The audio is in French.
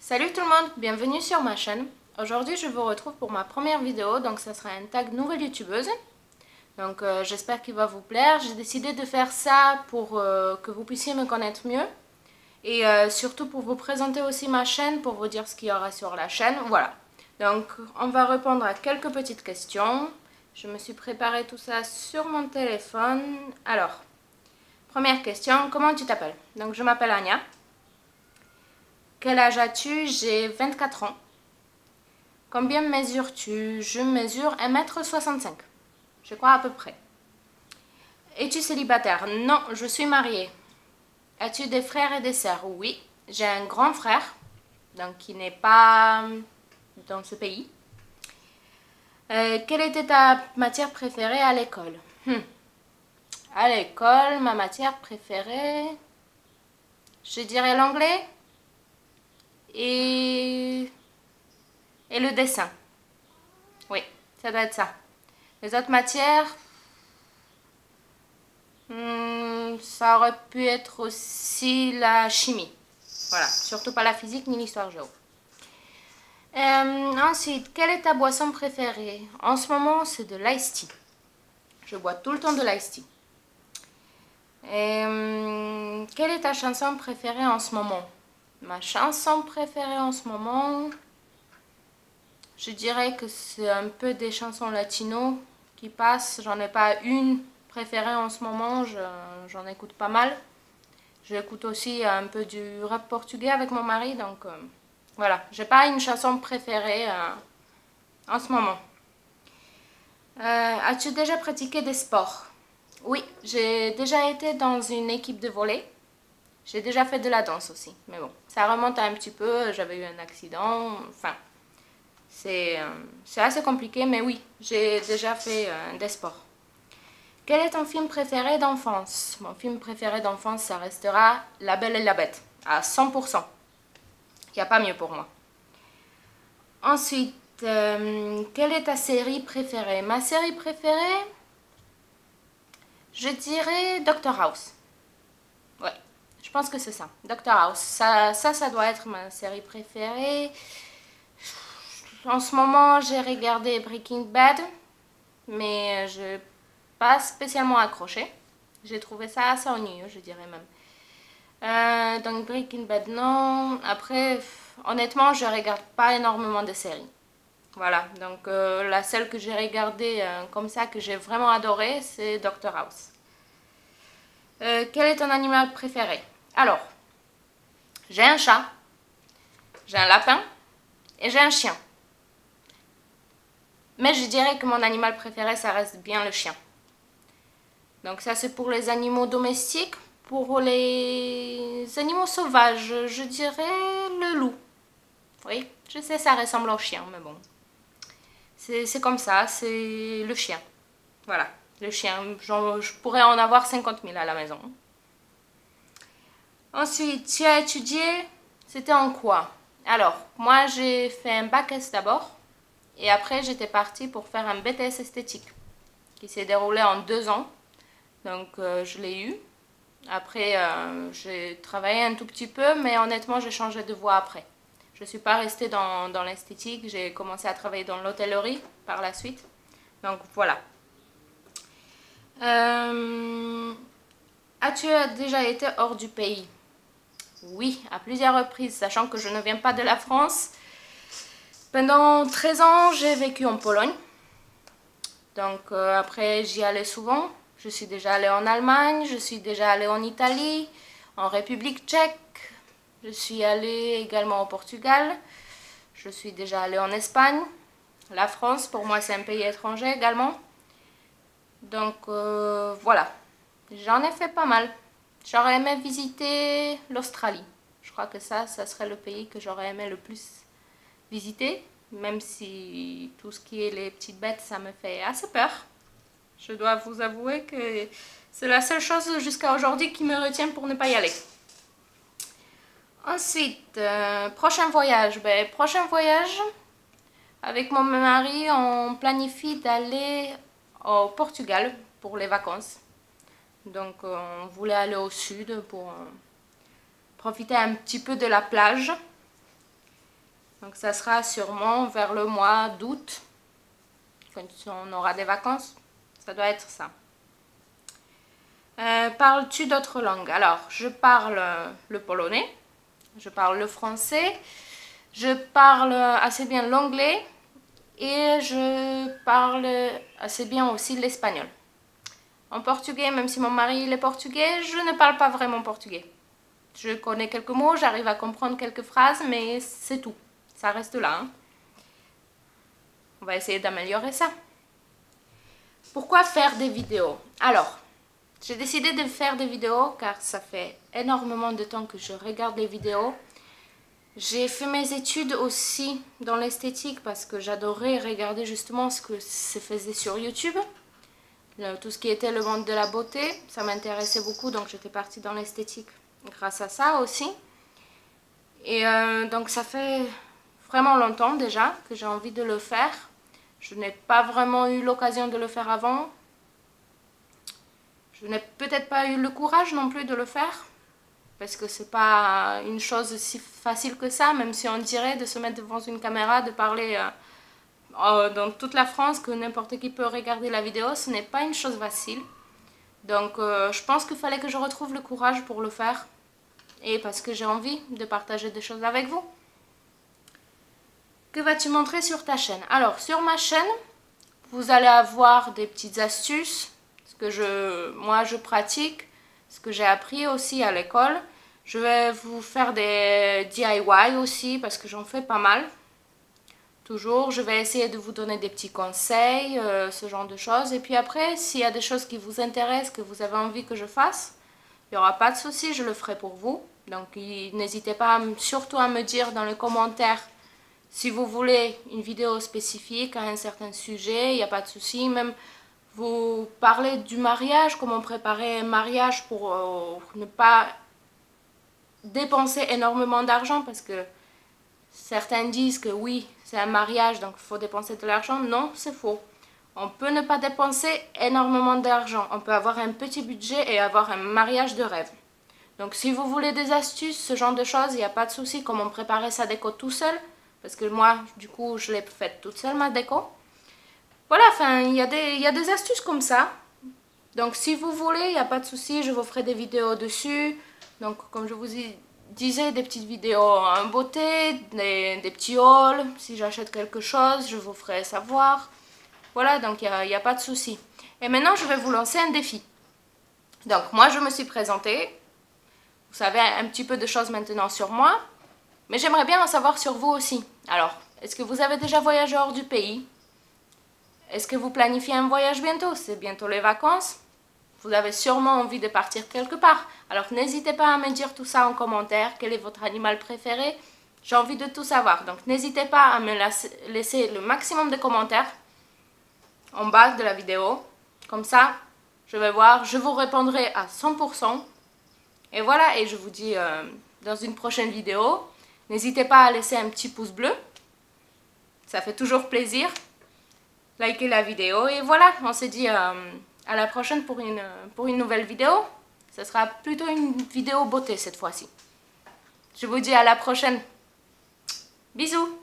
Salut tout le monde, bienvenue sur ma chaîne. Aujourd'hui je vous retrouve pour ma première vidéo, donc ça sera un tag nouvelle youtubeuse. Donc j'espère qu'il va vous plaire. J'ai décidé de faire ça pour que vous puissiez me connaître mieux. Et surtout pour vous présenter aussi ma chaîne, pour vous dire ce qu'il y aura sur la chaîne. Voilà. Donc on va répondre à quelques petites questions. Je me suis préparé tout ça sur mon téléphone. Alors, première question, comment tu t'appelles? Donc je m'appelle Anya. Quel âge as-tu? J'ai 24 ans. Combien mesures-tu? Je mesure 1,65 m. Je crois à peu près. Es-tu célibataire? Non, je suis mariée. As-tu des frères et des sœurs? Oui, j'ai un grand frère, donc qui n'est pas dans ce pays. Quelle était ta matière préférée à l'école? À l'école, ma matière préférée, je dirais l'anglais et le dessin. Oui, ça doit être ça. Les autres matières, ça aurait pu être aussi la chimie. Voilà, surtout pas la physique ni l'histoire géo. Ensuite, quelle est ta boisson préférée? En ce moment, c'est de l'ice tea. Je bois tout le temps de l'ice tea. Quelle est ta chanson préférée en ce moment? Ma chanson préférée en ce moment, je dirais que c'est un peu des chansons latino qui passent. J'en ai pas une préférée en ce moment, j'en écoute pas mal. J'écoute aussi un peu du rap portugais avec mon mari, donc voilà. J'ai pas une chanson préférée en ce moment. As-tu déjà pratiqué des sports? Oui, j'ai déjà été dans une équipe de volley. J'ai déjà fait de la danse aussi, mais bon, ça remonte un petit peu, j'avais eu un accident, enfin, c'est assez compliqué, mais oui, j'ai déjà fait des sports. Quel est ton film préféré d'enfance? Mon film préféré d'enfance, ça restera La Belle et la Bête, à 100%. Il n'y a pas mieux pour moi. Ensuite, quelle est ta série préférée? Ma série préférée, je dirais Doctor House. Ouais, je pense que c'est ça, Doctor House. Ça doit être ma série préférée. En ce moment, j'ai regardé Breaking Bad, mais je pas spécialement accroché. J'ai trouvé ça assez ennuyeux, je dirais même. Donc Breaking Bad, non. Après, honnêtement, je regarde pas énormément de séries. Voilà, donc la seule que j'ai regardée comme ça, que j'ai vraiment adorée, c'est Doctor House. Quel est ton animal préféré? Alors, j'ai un chat, j'ai un lapin et j'ai un chien. Mais je dirais que mon animal préféré, ça reste bien le chien. Donc ça, c'est pour les animaux domestiques. Pour les animaux sauvages, je dirais le loup. Oui, je sais, ça ressemble au chien, mais bon. C'est comme ça, c'est le chien. Voilà, le chien. Je pourrais en avoir 50 000 à la maison. Ensuite, tu as étudié, c'était en quoi? Alors, moi, j'ai fait un bac S d'abord. Et après, j'étais partie pour faire un BTS esthétique qui s'est déroulé en 2 ans. Donc, je l'ai eu. Après, j'ai travaillé un tout petit peu, mais honnêtement, j'ai changé de voie après. Je ne suis pas restée dans l'esthétique. J'ai commencé à travailler dans l'hôtellerie par la suite. Donc, voilà. As-tu déjà été hors du pays? Oui, à plusieurs reprises, sachant que je ne viens pas de la France. Pendant 13 ans, j'ai vécu en Pologne. Donc après, j'y allais souvent. Je suis déjà allée en Allemagne, je suis déjà allée en Italie, en République tchèque. Je suis allée également au Portugal. Je suis déjà allée en Espagne. La France, pour moi, c'est un pays étranger également. Donc voilà, j'en ai fait pas mal. J'aurais aimé visiter l'Australie. Je crois que ça serait le pays que j'aurais aimé le plus visiter, même si tout ce qui est les petites bêtes, ça me fait assez peur. Je dois vous avouer que c'est la seule chose jusqu'à aujourd'hui qui me retient pour ne pas y aller. Ensuite, prochain voyage. Prochain voyage, avec mon mari, on planifie d'aller au Portugal pour les vacances. Donc on voulait aller au sud pour profiter un petit peu de la plage. Donc ça sera sûrement vers le mois d'août, quand on aura des vacances. Ça doit être ça. Parles-tu d'autres langues? Alors, je parle le polonais, je parle le français, je parle assez bien l'anglais et je parle assez bien aussi l'espagnol. En portugais, même si mon mari il est portugais, je ne parle pas vraiment portugais. Je connais quelques mots, j'arrive à comprendre quelques phrases, mais c'est tout. Ça reste là. Hein. On va essayer d'améliorer ça. Pourquoi faire des vidéos? Alors, j'ai décidé de faire des vidéos car ça fait énormément de temps que je regarde les vidéos. J'ai fait mes études aussi dans l'esthétique parce que j'adorais regarder justement ce que se faisait sur YouTube. Tout ce qui était le monde de la beauté, ça m'intéressait beaucoup, donc j'étais partie dans l'esthétique grâce à ça aussi. Et donc ça fait vraiment longtemps déjà que j'ai envie de le faire. Je n'ai pas vraiment eu l'occasion de le faire avant. Je n'ai peut-être pas eu le courage non plus de le faire. Parce que c'est pas une chose si facile que ça, même si on dirait de se mettre devant une caméra, de parler dans toute la France, que n'importe qui peut regarder la vidéo, ce n'est pas une chose facile. Donc je pense qu'il fallait que je retrouve le courage pour le faire. Et parce que j'ai envie de partager des choses avec vous. Que vas-tu montrer sur ta chaîne? Alors, sur ma chaîne, vous allez avoir des petites astuces, ce que moi je pratique, ce que j'ai appris aussi à l'école. Je vais vous faire des DIY aussi, parce que j'en fais pas mal. Toujours, je vais essayer de vous donner des petits conseils, ce genre de choses. Et puis après, s'il y a des choses qui vous intéressent, que vous avez envie que je fasse, il n'y aura pas de souci, je le ferai pour vous. Donc n'hésitez pas surtout à me dire dans les commentaires si vous voulez une vidéo spécifique à un certain sujet, il n'y a pas de souci. Même vous parlez du mariage, comment préparer un mariage pour ne pas dépenser énormément d'argent, parce que certains disent que oui, c'est un mariage, donc il faut dépenser de l'argent. Non, c'est faux. On peut ne pas dépenser énormément d'argent. On peut avoir un petit budget et avoir un mariage de rêve. Donc si vous voulez des astuces, ce genre de choses, il n'y a pas de souci, comment préparer sa déco tout seul. Parce que moi, du coup, je l'ai faite toute seule, ma déco. Voilà, enfin, il y a des astuces comme ça. Donc si vous voulez, il n'y a pas de souci, je vous ferai des vidéos dessus. Donc comme je vous disais, des petites vidéos en beauté, des petits hauls. Si j'achète quelque chose, je vous ferai savoir. Voilà, donc il n'y a pas de souci. Et maintenant, je vais vous lancer un défi. Donc moi, je me suis présentée. Vous savez un petit peu de choses maintenant sur moi. Mais j'aimerais bien en savoir sur vous aussi. Alors, est-ce que vous avez déjà voyagé hors du pays? Est-ce que vous planifiez un voyage bientôt? C'est bientôt les vacances. Vous avez sûrement envie de partir quelque part. Alors n'hésitez pas à me dire tout ça en commentaire. Quel est votre animal préféré? J'ai envie de tout savoir. Donc n'hésitez pas à me laisser le maximum de commentaires en bas de la vidéo. Comme ça, je vais voir. Je vous répondrai à 100%. Et voilà, et je vous dis dans une prochaine vidéo. N'hésitez pas à laisser un petit pouce bleu. Ça fait toujours plaisir. Likez la vidéo. Et voilà, on se dit à la prochaine pour une nouvelle vidéo. Ce sera plutôt une vidéo beauté cette fois-ci. Je vous dis à la prochaine. Bisous!